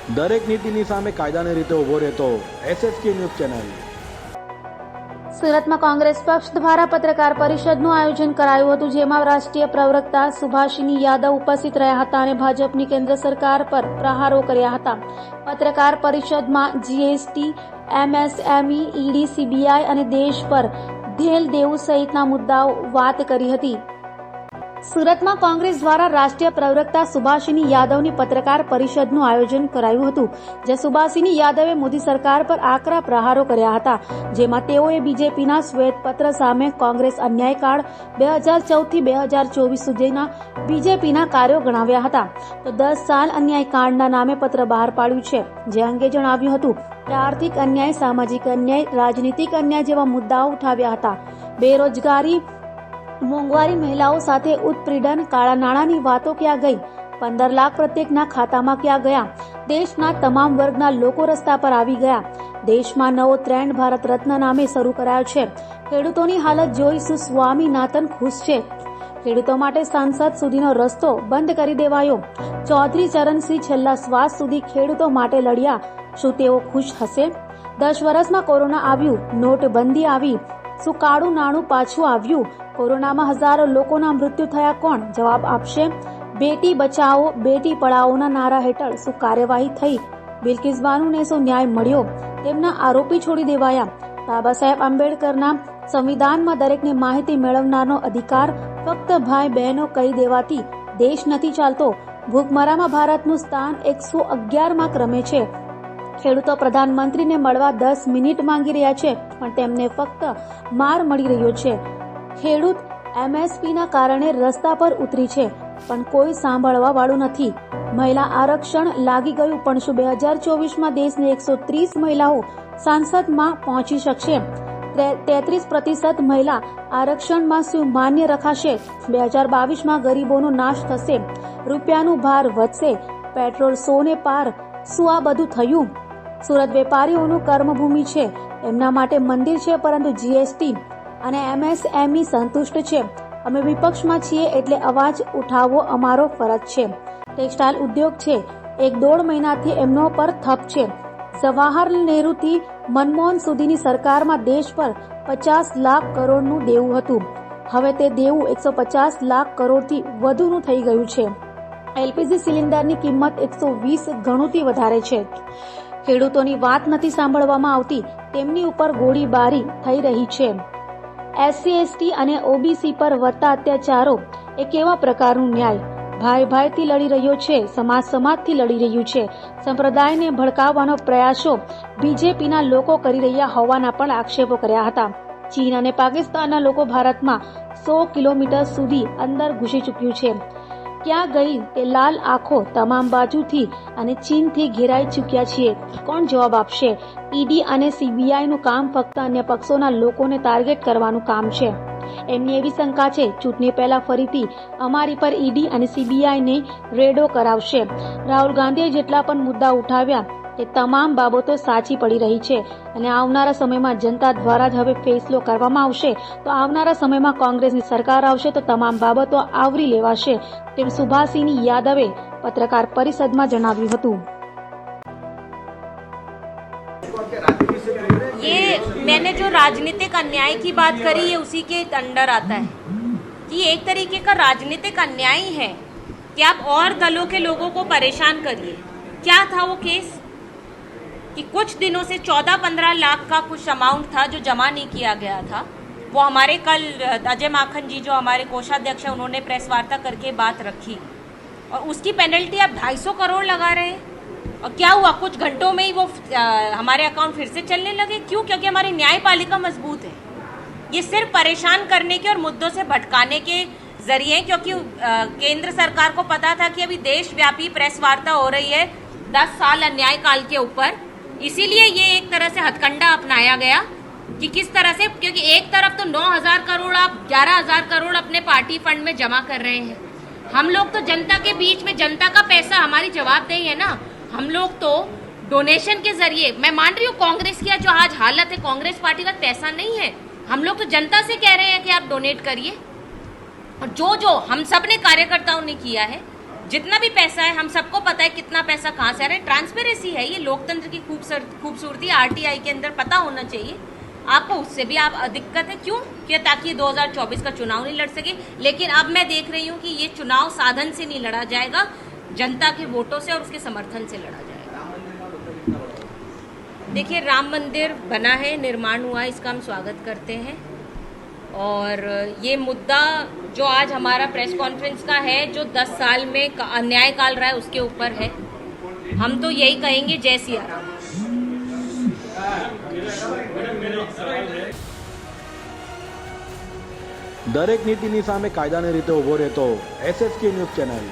દરેક નીતિની સામે કાયદાની રીતે ઊભો રહેતો SSK ન્યૂઝ ચેનલ। સુરતમાં કોંગ્રેસ પક્ષ દ્વારા પત્રકાર પરિષદનું આયોજન કરાયું હતું, જેમાં રાષ્ટ્રીય પ્રવક્તા સુભાષિની યાદવ ઉપસ્થિત રહ્યા હતા અને ભાજપની કેન્દ્ર સરકાર પર પ્રહારો કર્યા હતા। પત્રકાર પરિષદમાં GST, MSME, ED, CBI અને દેશ પર ધેલ દેવું સહિતના મુદ્દાઓ વાત કરી હતી। સુરતમાં કોંગ્રેસ દ્વારા રાષ્ટ્રીય પ્રવક્તા સુભાષિની યાદવની પત્રકાર પરિષદનું આયોજન કરાયું હતું, જ્યાં સુભાષિની યાદવે મોદી સરકાર પર આકરા પ્રહારો કર્યા હતા, જેમાં તેઓએ બીજેપીના શ્વેતપત્ર સામે કોંગ્રેસ અન્યાયકાળ 2014 થી 2024 સુધીના બીજેપીના કાર્યો ગણાવ્યા હતા, તો 10 સાલ અન્યાયકાંડના નામે પત્ર બહાર પાડ્યું છે, જે અંગે જણાવ્યું હતું કે આર્થિક અન્યાય, સામાજિક અન્યાય, રાજનીતિક અન્યાય જેવા મુદ્દાઓ ઉઠાવ્યા હતા। બેરોજગારી, મોંઘવારી, મહિલાઓ સાથે ઉત્પીડન, કાળા નાણાંની વાતો ક્યાં ગઈ, 15 લાખ પ્રત્યેકના ખાતામાં ક્યાં ગયા, દેશના તમામ વર્ગના લોકો રસ્તા પર આવી ગયા, દેશમાં નવો ટ્રેન્ડ ભારત રત્ન નામે શરૂ કરાયો છે, ખેડૂતોની હાલત જોઈ શું સ્વામીનાથન ખુશ છે, ખેડૂતો માટે સાંસદ સુધીનો રસ્તો બંધ કરી દેવાયો, ચૌધરી ચરણસિંહ છેલ્લા શ્વાસ સુધી ખેડૂતો માટે લડ્યા, શું તેઓ ખુશ હશે? 10 વર્ષમાં કોરોના આવ્યું, નોટબંધી આવી, શું કાળું નાણું પાછું આવ્યું, કોરોનામાં હજારો લોકોના મૃત્યુ થયા, કોણ જવાબ આપશે? બેટી બચાવો, બેટી પઢાઓના નારા હેઠળ શું કાર્યવાહી થઈ? બિલ્કિસ બાનુને શું ન્યાય મળ્યો? તેમના આરોપી છોડી દેવાયા। બાબા સાહેબ આંબેડકરના સંવિધાનમાં દરેકને માહિતી મેળવવાનો અધિકાર ફક્ત ભાઈ બહેનો કહી દેવાથી દેશ નથી ચાલતો। ભૂખમરામાં ભારતનું સ્થાન 111માં ક્રમે છે। ખેડૂતો પ્રધાનમંત્રીને મળવા 10 મિનિટ માંગી રહ્યા છે, પણ તેમને ફક્ત માર મળી રહ્યો છે। ખેડૂત MSPના કારણે રસ્તા પર ઉતરી છે, પણ કોઈ સાંભળવા વાળું નથી। મહિલા આરક્ષણ લાગી ગયું, પણ શું 2024માં દેશની 130 મહિલાઓ સાંસદમાં પહોંચી શકશે? 33% મહિલા આરક્ષણમાં શું માન્ય રખાશે? 2022માં ગરીબોનો નાશ થશે, રૂપિયાનું ભાર વધશે, પેટ્રોલ 100 ને પાર, શું આ બધું થયું? સુરત વેપારીઓનું કર્મભૂમિ છે, એમના માટે મંદિર છે, પરંતુ GST અને MSME સંતુષ્ટ છે। અમે વિપક્ષમાં છીએ, એટલે અવાજ ઉઠાવવો અમારો ફરજ છે। ટેક્સટાઇલ ઉદ્યોગ છે, 1-1.5 મહિનાથી એમનો પર થપ છે। જવાહરલાલ નહેરુથી મનમોહન સુધીની સરકારમાં દેશ પર 50 લાખ કરોડનું દેવું હતું, હવે તે દેવું 150 લાખ કરોડથી વધુનું થઈ ગયું છે। LPG સિલિન્ડરની કિંમત 120 ગણુથી વધારે છે। ખેડૂતોની વાત નથી સાંભળવામાં આવતી, તેમની ઉપર ગોળીબારી થઈ રહી છે। SC, ST અને OBC પર વધતા અત્યાચારો એ કેવા પ્રકારનું ન્યાય? ભાઈ ભાઈથી લડી રહ્યો છે, સમાજ સમાજથી લડી રહ્યું છે। સંપ્રદાયને ભડકાવવાનો પ્રયાસો બીજેપીના લોકો કરી રહ્યા હોવાના પણ આક્ષેપો કર્યા હતા। ચીન અને પાકિસ્તાનના લોકો ભારતમાં 100 કિલોમીટર સુધી અંદર ઘૂસી ચૂક્યું છે। ક્યાં ગઈ તે લાલ આંખો? તમામ બાજુથી અને ચીનથી ઘેરાઈ ચૂક્યા છીએ, કોણ જવાબ આપશે? ED અને CBIનું કામ ફક્ત અન્ય પક્ષોના લોકોને ટાર્ગેટ કરવાનું કામ છે। એમની એવી શંકા છે, ચૂંટણી પહેલા ફરીથી અમારી પર ED અને CBIને રેડો કરાવશે। રાહુલ ગાંધીએ જેટલા પણ મુદ્દા ઉઠાવ્યા તે તમામ બાબતો સાચી પડી રહી છે, અને આવનારા સમયમાં જનતા દ્વારા જ હવે ફેસલો કરવામાં આવશે। તો આવનારા સમયમાં કોંગ્રેસની સરકાર આવશે તો તમામ બાબતો આવરી લેવાશે, તેમ સુભાષિની યાદવે પત્રકાર પરિષદમાં જણાવ્યું હતું। ये मैंने जो राजनीतिक अन्याय की बात करी, ये उसी के अंडर आता है कि एक तरीके का राजनीतिक अन्याय है कि आप और दलों के लोगों को परेशान करिए। क्या था वो केस कि कुछ दिनों से 14-15 लाख का कुछ अमाउंट था जो जमा नहीं किया गया था। वो हमारे कल अजय माखन जी जो हमारे कोषाध्यक्ष हैं, उन्होंने प्रेस वार्ता करके बात रखी, और उसकी पेनल्टी आप 250 करोड़ लगा रहे हैं। और क्या हुआ, कुछ घंटों में ही वो हमारे अकाउंट फिर से चलने लगे। क्यों? क्योंकि हमारी न्यायपालिका मजबूत है। ये सिर्फ परेशान करने के और मुद्दों से भटकाने के जरिए, क्योंकि केंद्र सरकार को पता था कि अभी देशव्यापी प्रेस वार्ता हो रही है 10 साल अन्याय काल के ऊपर, इसीलिए ये एक तरह से हथकंडा अपनाया गया कि किस तरह से, क्योंकि एक तरफ तो 9,000 करोड़ आप 11,000 करोड़ अपने पार्टी फंड में जमा कर रहे हैं। हम लोग तो जनता के बीच में, जनता का पैसा हमारी जवाबदेही है ना। हम लोग तो डोनेशन के जरिए, मैं मान रही हूँ कांग्रेस की जो आज हालत है, कांग्रेस पार्टी का पैसा नहीं है। हम लोग तो जनता से कह रहे हैं कि आप डोनेट करिए, और जो जो हम सब ने कार्यकर्ताओं ने किया है जितना भी पैसा है हम सबको पता है कितना पैसा कहाँ से आ रहा है। ट्रांसपेरेंसी है, ये लोकतंत्र की खूबसूरती आरटीआई के अंदर पता होना चाहिए। आपको उससे भी आप दिक्कत है क्यों कि ताकि 2024 का चुनाव नहीं लड़ सके। लेकिन अब मैं देख रही हूँ कि ये चुनाव साधन से नहीं लड़ा जाएगा, जनता के वोटों से और उसके समर्थन से लड़ा जाएगा। देखिए, राम मंदिर बना है, निर्माण हुआ है, इसका हम स्वागत करते हैं। और ये मुद्दा जो आज हमारा प्रेस कॉन्फ्रेंस का है, जो 10 साल में अन्याय काल रहा है, उसके ऊपर है। हम तो यही कहेंगे, जय सिया राम। દરેક નીતિની સામે કાયદાની રીતે ઊભો રહેતો SSK ન્યૂઝ ચેનલ